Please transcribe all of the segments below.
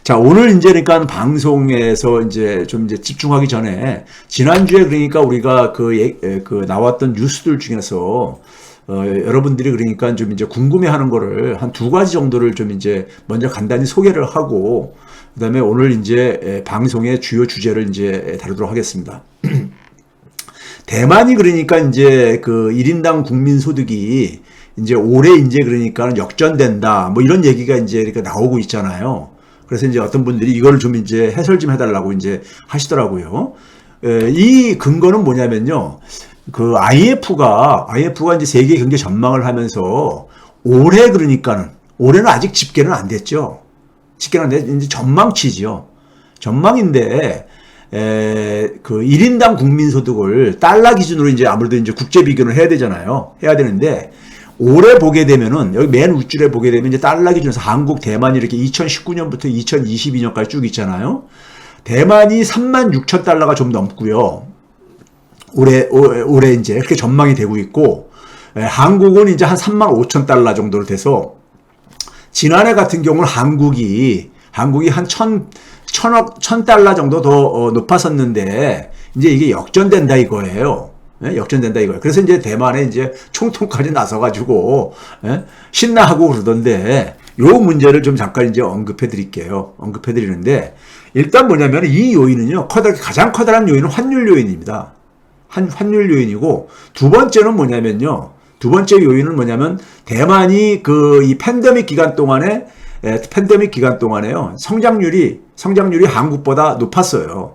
자, 오늘 이제 그러니까 방송에서 이제 좀 이제 집중하기 전에 지난주에 그러니까 우리가 그 나왔던 뉴스들 중에서 여러분들이 그러니까 좀 이제 궁금해하는 거를 한 두 가지 정도를 좀 이제 먼저 간단히 소개를 하고 그다음에 오늘 이제 방송의 주요 주제를 이제 다루도록 하겠습니다. 대만이 그러니까 이제 그 1인당 국민 소득이 이제 올해 이제 그러니까 역전된다 뭐 이런 얘기가 이제 이렇게 나오고 있잖아요. 그래서 이제 어떤 분들이 이걸 좀 이제 해설 좀 해달라고 이제 하시더라고요. 이 근거는 뭐냐면요. 그 IMF가 이제 세계 경제 전망을 하면서 올해 그러니까는 올해는 아직 집계는 안 됐죠. 집계는 안 됐, 이제 전망치죠. 전망인데 그 1인당 국민소득을 달러 기준으로 이제 아무래도 이제 국제 비교를 해야 되잖아요. 해야 되는데 올해 보게 되면은 여기 맨 윗줄에 보게 되면 이제 달러 기준에서 한국, 대만이 이렇게 2019년부터 2022년까지 쭉 있잖아요. 대만이 36,000달러가 좀 넘고요. 올해 이제 그렇게 전망이 되고 있고, 한국은 이제 한 35,000달러 정도로 돼서, 지난해 같은 경우는 한국이 한 1,000달러 정도 더 높았었는데, 이제 이게 역전된다 이거예요. 역전된다 이거예요. 그래서 이제 대만에 이제 총통까지 나서가지고, 신나하고 그러던데, 요 문제를 좀 잠깐 이제 언급해 드릴게요. 언급해 드리는데, 일단 뭐냐면 이 요인은요, 가장 커다란 요인은 환율 요인입니다. 환율 요인이고, 두 번째는 뭐냐면요. 두 번째 요인은 뭐냐면, 대만이 이 팬데믹 기간 동안에요, 성장률이 한국보다 높았어요.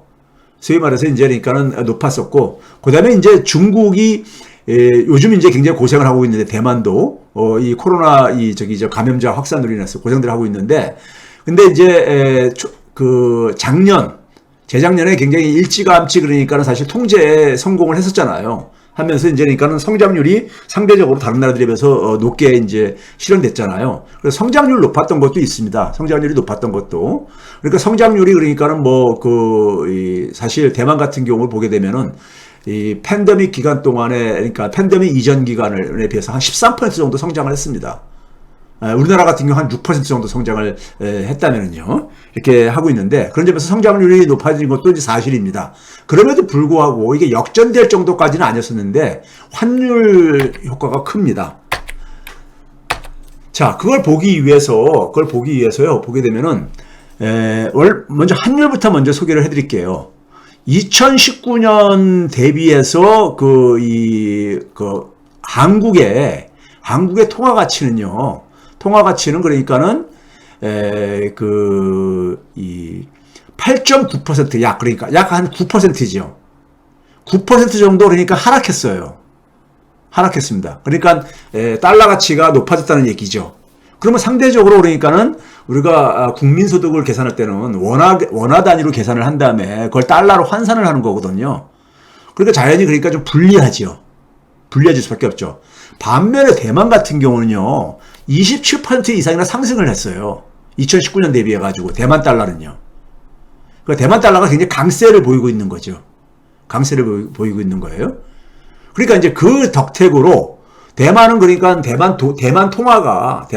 소위 말해서 이제 그러니까는 높았었고, 그 다음에 이제 중국이, 요즘 이제 굉장히 고생을 하고 있는데, 대만도, 이 코로나, 감염자 확산으로 인해서 고생들을 하고 있는데, 근데 이제, 재작년에 굉장히 일찌감치 그러니까는 사실 통제에 성공을 했었잖아요. 하면서 이제 그러니까는 성장률이 상대적으로 다른 나라들에 비해서 높게 이제 실현됐잖아요. 그래서 성장률 높았던 것도 있습니다. 성장률이 높았던 것도. 그러니까 성장률이 그러니까는 사실 대만 같은 경우를 보게 되면은 이 팬데믹 기간 동안에 그러니까 팬데믹 이전 기간에 비해서 한 13% 정도 성장을 했습니다. 우리나라 같은 경우 한 6% 정도 성장을 했다면은요. 이렇게 하고 있는데, 그런 점에서 성장률이 높아진 것도 이제 사실입니다. 그럼에도 불구하고 이게 역전될 정도까지는 아니었었는데, 환율 효과가 큽니다. 자, 그걸 보기 위해서요, 보게 되면은, 먼저 환율부터 먼저 소개를 해드릴게요. 2019년 대비해서 한국의 통화 가치는요, 그러니까는, 8.9%, 그러니까 약 한 9%죠. 9% 정도 그러니까 하락했습니다. 그러니까, 달러 가치가 높아졌다는 얘기죠. 그러면 상대적으로 그러니까는 우리가 국민소득을 계산할 때는 원화 단위로 계산을 한 다음에 그걸 달러로 환산을 하는 거거든요. 그러니까 자연히 그러니까 좀 불리해질 수밖에 없죠. 반면에 대만 같은 경우는요, 27% 이상이나 상승을 했어요. 2019년 대비해가지고, 대만 달러는요. 그러니까 대만 달러가 굉장히 강세를 보이고 있는 거죠. 강세를 보이고 있는 거예요. 그러니까 이제 그 덕택으로, 대만은 그러니까 대만 통화가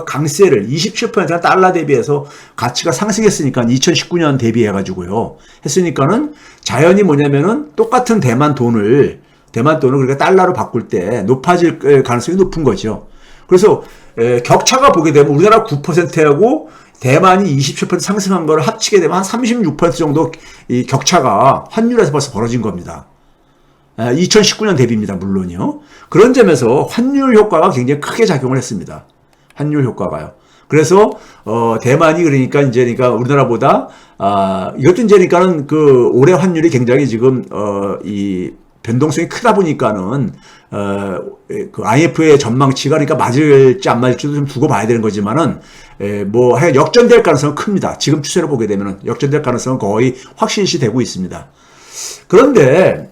강세를 27% 달러 대비해서 가치가 상승했으니까 2019년 대비해가지고요. 했으니까는 자연히 뭐냐면은 똑같은 대만 돈을 그러니까 달러로 바꿀 때 높아질 가능성이 높은 거죠. 그래서 격차가 보게 되면 우리나라 9%하고 대만이 27% 상승한 거를 합치게 되면 한 36% 정도 이 격차가 환율에서 벌써 벌어진 겁니다. 2019년 대비입니다. 물론요. 그런 점에서 환율 효과가 굉장히 크게 작용을 했습니다. 환율 효과가요. 그래서 대만이 그러니까 우리나라보다 이것도 이제 그러니까는 올해 환율이 굉장히 지금 이 변동성이 크다 보니까는 IMF의 전망치가 그러니까 맞을지 안 맞을지도 좀 두고 봐야 되는 거지만은 역전될 가능성은 큽니다. 지금 추세로 보게 되면은 역전될 가능성은 거의 확실시 되고 있습니다. 그런데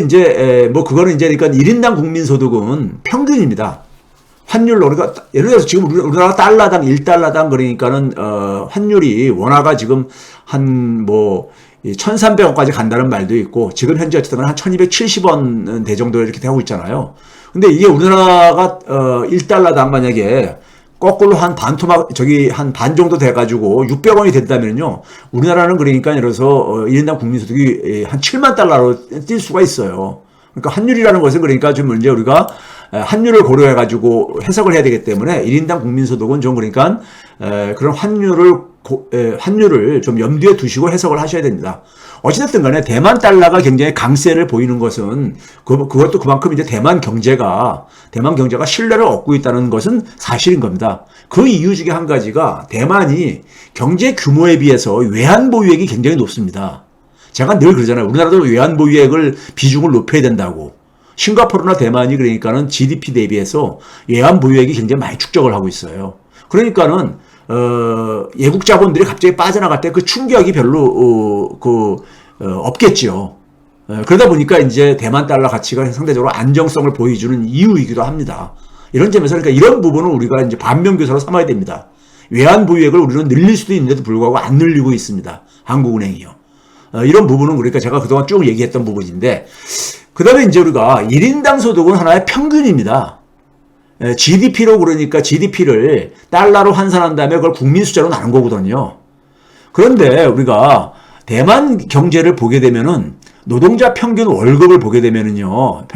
이제 그거는 이제 그러니까 1인당 국민소득은 평균입니다. 환율로 그러니까 예를 들어서 지금 우리나라 달러당 1달러당 그러니까는 환율이 원화가 지금 한 1,300원까지 간다는 말도 있고, 지금 현재 어쨌든 한 1,270원 대 정도 이렇게 되고 있잖아요. 근데 이게 우리나라가 1달러당 만약에 거꾸로 한 한 반 정도 돼가지고 600원이 된다면요. 우리나라는 그러니까 예를 들어서 1인당 국민소득이 한 7만 달러로 뛸 수가 있어요. 그러니까 환율이라는 것은 그러니까 좀 이제 우리가 환율을 고려해가지고 해석을 해야 되기 때문에 1인당 국민소득은 좀 그러니까 그런 환율을 좀 염두에 두시고 해석을 하셔야 됩니다. 어찌됐든 간에 대만 달러가 굉장히 강세를 보이는 것은 그것도 그만큼 이제 대만 경제가 신뢰를 얻고 있다는 것은 사실인 겁니다. 그 이유 중에 한 가지가 대만이 경제 규모에 비해서 외환 보유액이 굉장히 높습니다. 제가 늘 그러잖아요. 우리나라도 외환 보유액을 비중을 높여야 된다고. 싱가포르나 대만이 그러니까는 GDP 대비해서 외환 보유액이 굉장히 많이 축적을 하고 있어요. 그러니까는 예국 자본들이 갑자기 빠져나갈 때 그 충격이 별로 없겠지요. 그러다 보니까 이제 대만 달러 가치가 상대적으로 안정성을 보여주는 이유이기도 합니다. 이런 점에서 그러니까 이런 부분은 우리가 이제 반면교사로 삼아야 됩니다. 외환 보유액을 우리는 늘릴 수도 있는데도 불구하고 안 늘리고 있습니다. 한국은행이요. 이런 부분은 그러니까 제가 그동안 쭉 얘기했던 부분인데, 그 다음에 이제 우리가 1인당 소득은 하나의 평균입니다. GDP로 그러니까 GDP를 달러로 환산한 다음에 그걸 국민 숫자로 나눈 거거든요. 그런데 우리가 대만 경제를 보게 되면은 노동자 평균 월급을 보게 되면은요,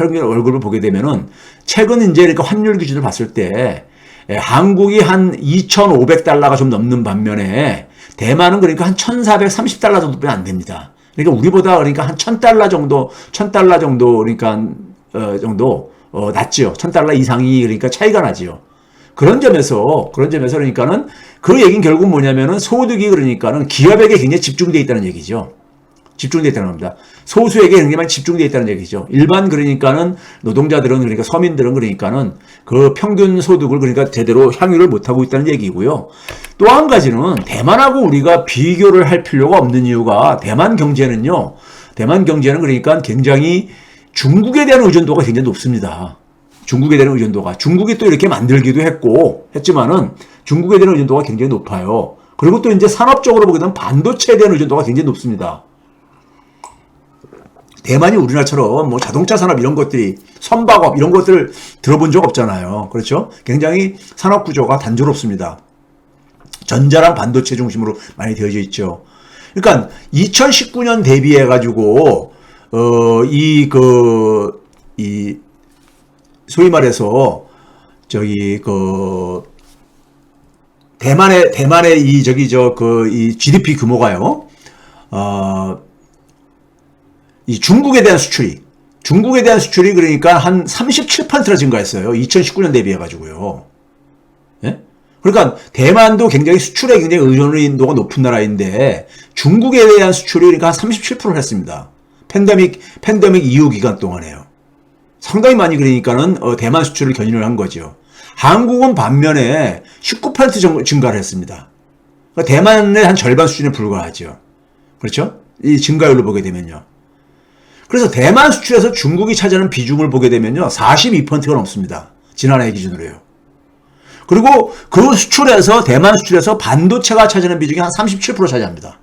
최근 이제 그러니까 환율 기준을 봤을 때 한국이 한 2,500달러가 좀 넘는 반면에 대만은 그러니까 한 1,430달러 정도밖에 안 됩니다. 그러니까 우리보다 그러니까 한 1,000달러 정도 그러니까 낮지요. 1,000달러 이상이 그러니까 차이가 나지요. 그런 점에서 그러니까는 그 얘기는 결국 뭐냐면은 소득이 그러니까는 기업에게 굉장히 집중되어 있다는 얘기죠. 집중되어 있다는 겁니다. 소수에게 굉장히 많이 집중되어 있다는 얘기죠. 일반 그러니까는 노동자들은 그러니까 서민들은 그러니까는 그 평균 소득을 그러니까 제대로 향유를 못하고 있다는 얘기고요. 또 한 가지는 대만하고 우리가 비교를 할 필요가 없는 이유가 대만 경제는 그러니까 굉장히 중국에 대한 의존도가 굉장히 높습니다. 중국이 또 이렇게 만들기도 했지만은 중국에 대한 의존도가 굉장히 높아요. 그리고 또 이제 산업적으로 보게 되면 반도체에 대한 의존도가 굉장히 높습니다. 대만이 우리나라처럼 뭐 자동차 산업 이런 것들이 선박업 이런 것들을 들어본 적 없잖아요. 그렇죠? 굉장히 산업 구조가 단조롭습니다. 전자랑 반도체 중심으로 많이 되어져 있죠. 그러니까 2019년 대비해 가지고 소위 말해서 대만의 이 GDP 규모가요. 이 중국에 대한 수출이 그러니까 한 37%나 증가했어요. 2019년 대비해 가지고요. 예? 그러니까 대만도 굉장히 수출에 굉장히 의존도가 높은 나라인데 중국에 대한 수출이 그러니까 한 37%를 했습니다. 팬데믹 이후 기간 동안에요. 상당히 많이 그러니까는 대만 수출을 견인을 한 거죠. 한국은 반면에 19% 증가를 했습니다. 그러니까 대만의 한 절반 수준에 불과하죠. 그렇죠? 이 증가율로 보게 되면요. 그래서 대만 수출에서 중국이 차지하는 비중을 보게 되면요. 42%가 넘습니다. 지난해 기준으로요. 그리고 대만 수출에서 반도체가 차지하는 비중이 한 37% 차지합니다.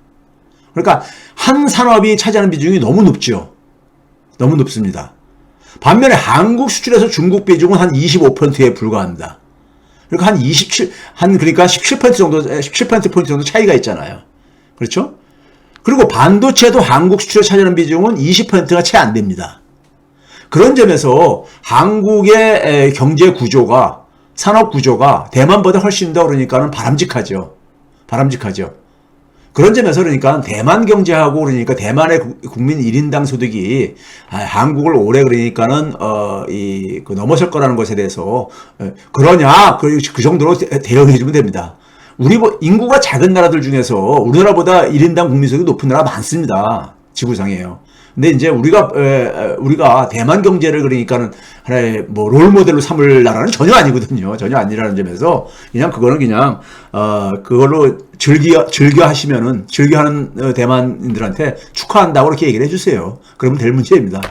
그러니까 한 산업이 차지하는 비중이 너무 높죠. 너무 높습니다. 반면에 한국 수출에서 중국 비중은 한 25%에 불과합니다. 그러니까 그러니까 17% 정도 차이가 있잖아요. 그렇죠? 그리고 반도체도 한국 수출에 차지하는 비중은 20%가 채 안 됩니다. 그런 점에서 한국의 경제 구조가, 산업 구조가 대만보다 훨씬 더 그러니까는 바람직하죠. 그런 점에서 그러니까 대만 경제하고 그러니까 대만의 국민 1인당 소득이 한국을 오래 그러니까는 넘어설 거라는 것에 대해서 그러냐 그 정도로 대응해 주면 됩니다. 우리 인구가 작은 나라들 중에서 우리나라보다 1인당 국민소득이 높은 나라가 많습니다. 지구상에요. 근데 이제 우리가 대만 경제를 그러니까는 하나의 뭐 롤모델로 삼을 나라는 전혀 아니거든요. 전혀 아니라는 점에서 그걸로 즐겨하는 대만인들한테 축하한다고 이렇게 얘기를 해주세요. 그러면 될 문제입니다.